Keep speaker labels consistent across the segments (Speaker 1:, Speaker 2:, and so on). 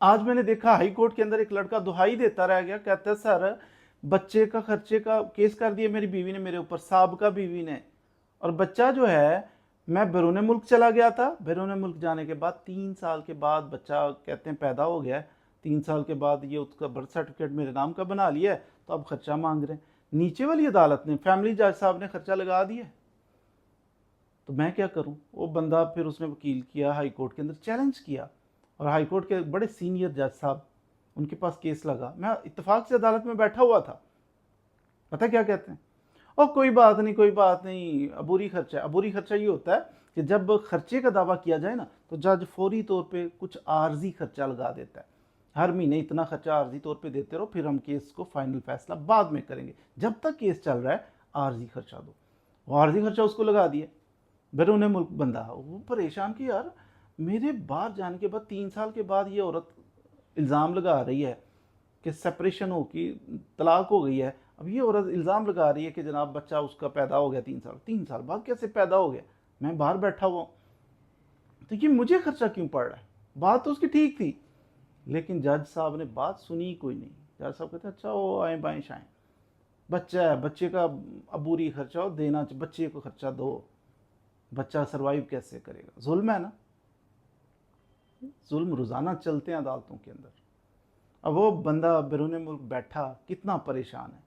Speaker 1: आज मैंने देखा हाई कोर्ट के अंदर एक लड़का दुहाई देता रह गया, कहता है सर बच्चे का खर्चे का केस कर दिया मेरी बीवी ने मेरे ऊपर, साबिका बीवी ने। और बच्चा जो है, मैं बैरून मुल्क चला गया था, बैरून मुल्क जाने के बाद 3 साल के बाद बच्चा कहते हैं पैदा हो गया है। 3 साल के बाद ये उसका बर्थ सर्टिफिकेट मेरे नाम का बना लिया है, तो अब खर्चा मांग रहे हैं। नीचे वाली अदालत ने, फैमिली जज साहब ने खर्चा लगा दिया। तो मैं क्या करूं? वो बंदा फिर उसने वकील किया, हाई कोर्ट के अंदर चैलेंज किया, और हाई कोर्ट के बड़े सीनियर जज साहब, उनके पास केस लगा। मैं इत्तेफाक से अदालत में बैठा हुआ था। पता क्या कहते हैं? और कोई बात नहीं, कोई बात नहीं, अबूरी खर्चा है। अबूरी खर्चा ये होता है कि जब खर्चे का दावा किया जाए ना, तो जज फौरी तौर पे कुछ आर्जी खर्चा लगा देता है। हर महीने इतना खर्चा आर्जी तौर पे देते रहो, फिर हम केस को फाइनल फैसला बाद में करेंगे, जब तक केस चल रहा है आर्जी खर्चा दो। वो आर्जी खर्चा उसको लगा दिए। बैरून मुल्क बंदा, वो परेशान कि यार मेरे बाहर जाने के बाद 3 साल के बाद ये औरत इल्ज़ाम लगा रही है कि सेपरेशन हो कि तलाक हो गई है। अब ये औरत इल्ज़ाम लगा रही है कि जनाब बच्चा उसका पैदा हो गया 3 साल। 3 साल बाद कैसे पैदा हो गया? मैं बाहर बैठा हुआ हूँ, तो ये मुझे खर्चा क्यों पड़ रहा है? बात तो उसकी ठीक थी, लेकिन जज साहब ने बात सुनी कोई नहीं। जज साहब कहते अच्छा वो आए बाएं शाएं, बच्चा है, बच्चे का अबूरी खर्चा हो देना, बच्चे को खर्चा दो, बच्चा सरवाइव कैसे करेगा? जुल्म है ना, जुल्म रोज़ाना चलते हैं अदालतों के अंदर। अब वो बंदा बैरून मुल्क बैठा कितना परेशान है।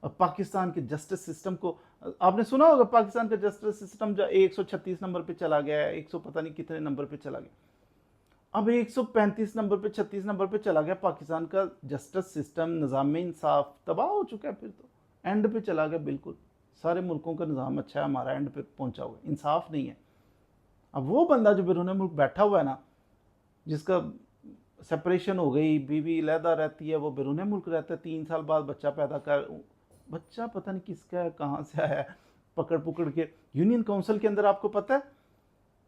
Speaker 1: और पाकिस्तान के जस्टिस सिस्टम को आपने सुना होगा, पाकिस्तान का जस्टिस सिस्टम जो 136 नंबर पे चला गया है, 100 पता नहीं कितने नंबर पे चला गया, अब 135 नंबर पे 36 नंबर पे चला गया। पाकिस्तान का जस्टिस सिस्टम, निज़ाम इंसाफ तबाह हो चुका है। फिर तो एंड पे चला गया बिल्कुल। सारे मुल्कों का निज़ाम अच्छा है, हमारा एंड पे पहुंचा हुआ, इंसाफ नहीं है। अब वो बंदा जो बैरून मुल्क बैठा हुआ है ना, जिसका सेपरेशन हो गई, बीवी अलहदा रहती है, वो बैरून मुल्क रहता है, 3 साल बाद बच्चा पैदा कर, बच्चा पता नहीं किसका है, कहाँ से आया है, पकड़ पकड़ के यूनियन काउंसिल के अंदर। आपको पता है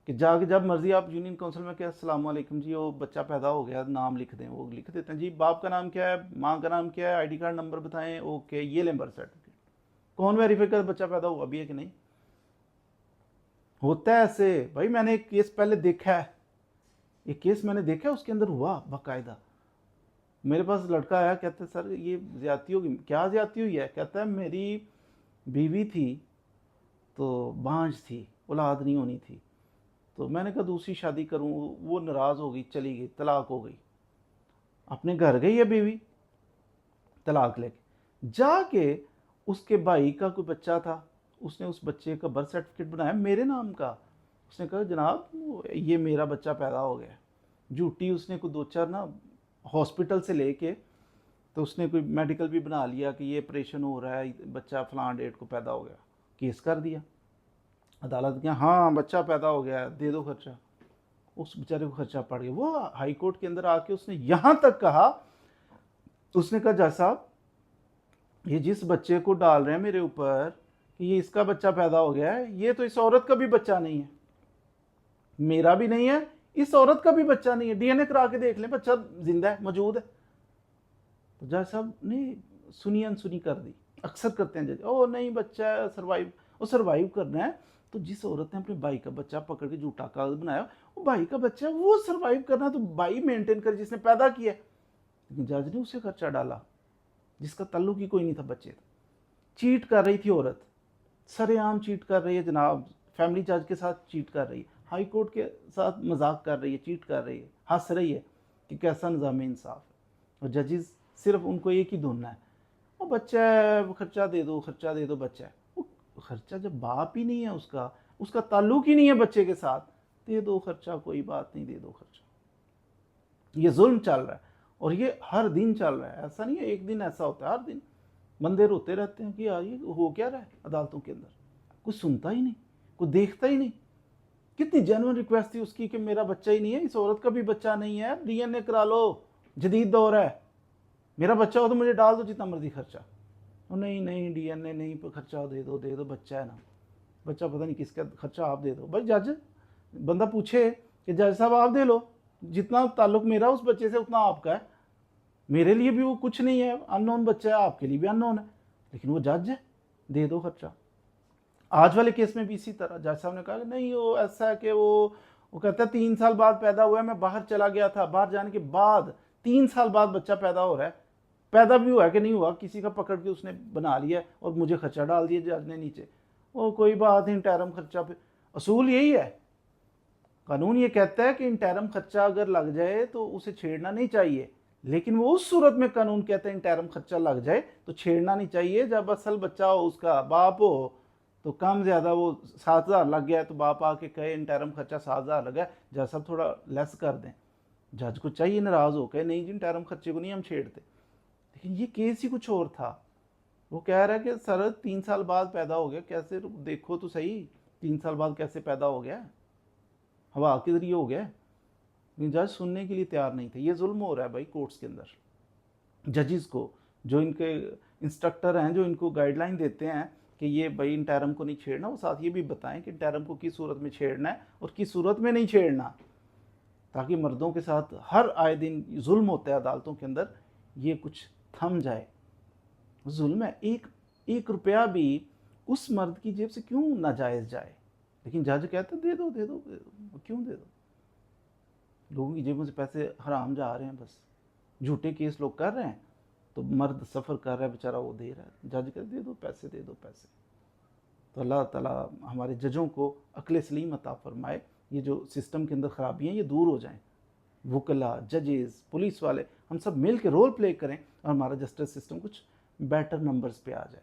Speaker 1: कि जाके जब मर्जी आप यूनियन काउंसिल में क्या, अस्सलाम वालेकुम जी वो बच्चा पैदा हो गया, नाम लिख दें, वो लिख देते हैं जी, बाप का नाम क्या है, माँ का नाम क्या है, आईडी कार्ड नंबर बताएं, ओके ये लें बर्थ सर्टिफिकेट। कौन वेरीफाई कर बच्चा पैदा हुआ भी है कि नहीं? होता है ऐसे भाई। मैंने एक केस पहले देखा है, एक केस मैंने देखा है, उसके अंदर हुआ बाकायदा। मेरे पास लड़का आया, कहते सर ये ज्यादती होगी। क्या ज्यादती हुई है? कहता है मेरी बीवी थी तो बांझ थी, औलाद नहीं होनी थी, तो मैंने कहा दूसरी शादी करूं, वो नाराज़ हो गई, चली गई, तलाक हो गई। अपने घर गई है बीवी, तलाक लेके जाके, उसके भाई का कोई बच्चा था, उसने उस बच्चे का बर्थ सर्टिफिकेट बनाया मेरे नाम का। उसने कहा जनाब ये मेरा बच्चा पैदा हो गया। झूठी उसने कोई 2-4 ना हॉस्पिटल से लेके, तो उसने कोई मेडिकल भी बना लिया कि ये ऑपरेशन हो रहा है, बच्चा फलां डेट को पैदा हो गया, केस कर दिया। अदालत के हाँ बच्चा पैदा हो गया, दे दो खर्चा। उस बेचारे को खर्चा पड़ गया। वो हाई कोर्ट के अंदर आके उसने यहाँ तक कहा, उसने कहा जज साहब ये जिस बच्चे को डाल रहे हैं मेरे ऊपर कि ये इसका बच्चा पैदा हो गया है, ये तो इस औरत का भी बच्चा नहीं है, मेरा भी नहीं है, इस औरत का भी बच्चा नहीं है, डीएनए करा के देख लें, बच्चा जिंदा है, मौजूद है। तो जज साहब ने सुनी अनसुनी कर दी। अक्सर करते हैं जज, ओ नहीं बच्चा है, सर्वाइव, वो सर्वाइव करना है। तो जिस औरत ने अपने भाई का बच्चा पकड़ के झूठा कागज बनाया, वो भाई का बच्चा है, वो सर्वाइव करना तो भाई मेंटेन कर जिसने पैदा किया। लेकिन जज ने उसे खर्चा डाला जिसका ताल्लुक ही कोई नहीं था बच्चे। चीट कर रही थी औरत, सरेआम चीट कर रही है जनाब, फैमिली जज के साथ चीट कर रही है, हाई कोर्ट के साथ मजाक कर रही है, चीट कर रही है, हंस रही है कि कैसा निज़ाम इंसाफ है। और जजेस सिर्फ उनको एक ही धुनना है, वो बच्चा है, वो खर्चा दे दो, खर्चा दे दो, बच्चा है। वो खर्चा जब बाप ही नहीं है, उसका उसका ताल्लुक ही नहीं है बच्चे के साथ, दे दो खर्चा, कोई बात नहीं, दे दो खर्चा। ये जुल्म चल रहा है, और ये हर दिन चल रहा है। ऐसा नहीं है एक दिन ऐसा होता है, हर दिन बंदे रोते रहते हैं कि यार ये हो क्या रहा है अदालतों के अंदर। कोई सुनता ही नहीं, कोई देखता ही नहीं। कितनी जेन्युइन रिक्वेस्ट थी उसकी कि मेरा बच्चा ही नहीं है, इस औरत का भी बच्चा नहीं है, डीएनए करा लो, जदीद दौर है, मेरा बच्चा हो तो मुझे डाल दो जितना मर्जी खर्चा। नहीं नहीं डीएनए नहीं, पर खर्चा दे दो, बच्चा है ना, बच्चा पता नहीं किसका, खर्चा आप दे दो। भाई जज, बंदा पूछे कि जज साहब आप दे लो, जितना ताल्लुक मेरा उस बच्चे से उतना आपका है, मेरे लिए भी वो कुछ नहीं है, अननोन बच्चा है, आपके लिए भी अननोन है, लेकिन वो जज है, दे दो खर्चा। आज वाले केस में भी इसी तरह जज साहब ने कहा कि नहीं वो ऐसा है कि वो वो कहता है 3 साल बाद पैदा हुआ है, मैं बाहर चला गया था, बाहर जाने के बाद 3 साल बाद बच्चा पैदा हो रहा है। पैदा भी हुआ है कि नहीं हुआ, किसी का पकड़ के उसने बना लिया और मुझे खर्चा डाल दिया जज ने नीचे। वो कोई बात नहीं, इंटरम खर्चा पे असूल यही है। कानून ये कहता है कि इंटरम खर्चा अगर लग जाए तो उसे छेड़ना नहीं चाहिए, लेकिन वो उस सूरत में कानून कहता है इंटरम खर्चा लग जाए तो छेड़ना नहीं चाहिए जब असल बच्चा हो, उसका बाप हो, तो कम ज़्यादा वो 7,000 लग गया तो बाप आके कहे इंटरम खर्चा 7,000 लगा, जज साहब थोड़ा लेस कर दें। जज को चाहिए नाराज़ हो कहे नहीं जी इंटरम खर्चे को नहीं हम छेड़ते। लेकिन ये केस ही कुछ और था। वो कह रहा है कि सर 3 साल बाद पैदा हो गया, कैसे देखो तो सही 3 साल बाद कैसे पैदा हो गया, हवा के जरिए हो गया। लेकिन जज सुनने के लिए तैयार नहीं थे। ये जुल्म हो रहा है भाई कोर्ट्स के अंदर जजेस को, जो इनके इंस्ट्रक्टर हैं, जो इनको गाइडलाइन देते हैं कि ये भाई इंटरम को नहीं छेड़ना, वो साथ ये भी बताएं कि इंटरम को किस सूरत में छेड़ना है और किस सूरत में नहीं छेड़ना, ताकि मर्दों के साथ हर आए दिन जुल्म होता है अदालतों के अंदर, ये कुछ थम जाए। जुल्म है, एक रुपया भी उस मर्द की जेब से क्यों नाजायज़ जाए। लेकिन जज कहते दे दो दे दो दे दो, क्यों दे दो, लोगों की जेबों से पैसे हराम जा रहे हैं, बस झूठे केस लोग कर रहे हैं तो मर्द सफ़र कर रहा है बेचारा, वो दे रहा है, जज कहते दे दो पैसे, दे दो पैसे। तो अल्लाह ताला हमारे जजों को अक्ल सलीम अता फरमाए, ये जो सिस्टम के अंदर ख़राबियाँ ये दूर हो जाएं। वकला, जजेस, पुलिस वाले, हम सब मिल के रोल प्ले करें और हमारा जस्टिस सिस्टम कुछ बेटर नंबर्स पे आ जाए।